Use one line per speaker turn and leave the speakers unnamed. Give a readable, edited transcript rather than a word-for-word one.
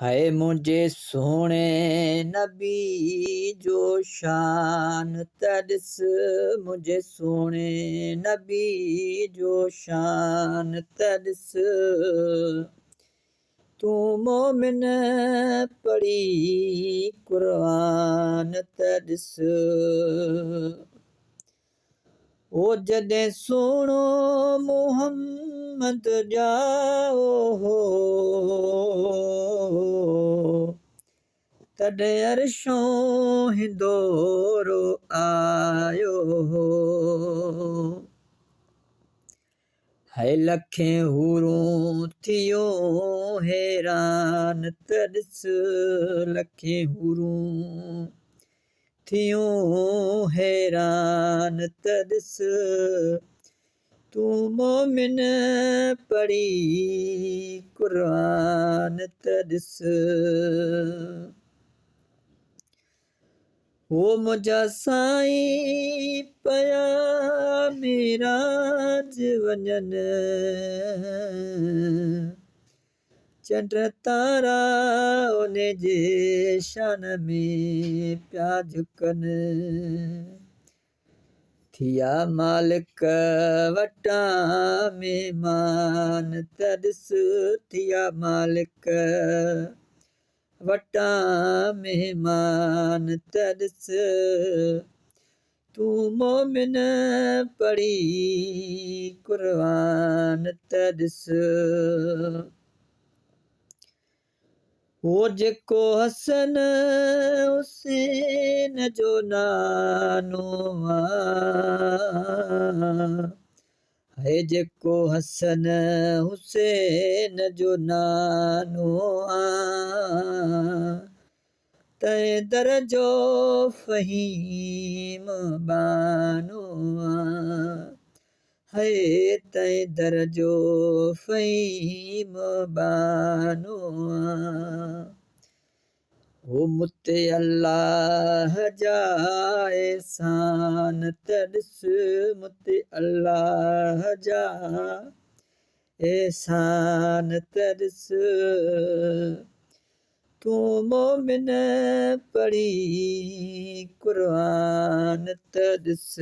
है मुझे सोने नबी जो शान तड़स, मुझे सोने नबी जो शान तड़स। तू मोमिन पढ़ी कुरान तड़स। ओ जॾहिं सुणो मुहम्मद जाओ हो, तॾहिं अर्शों हिंदोरो आयो हो। है लखें हूरूं थियो हैरान तड़स, लखें हूरूं थियो हैरान तड़स। तू मोमिन पढ़ी कुरान तड़स। ओ मुझा साईं पया मिराज वञन, चंड तारा उन जे शान में पिया झुकन। थिया मालिक वटां महिमान तड़स, थिया मालिक वटां महिमान तड़स। तू मोमिन पढ़ी कुरान तड़स। ओ जेको हसन हुसैन जो नानो आ, है जेको हसन हुसैन जो नानो आ, तंहिं दर जो फ़हीम बानो आ, है तंहिं दर जो फ़हीम बानो आ। ओ मुते अल्लाह जा एहसान तड़स, मुते अल्लाह जा एहसान तड़स। तू मोमिन पढ़ी कुरान तड़स।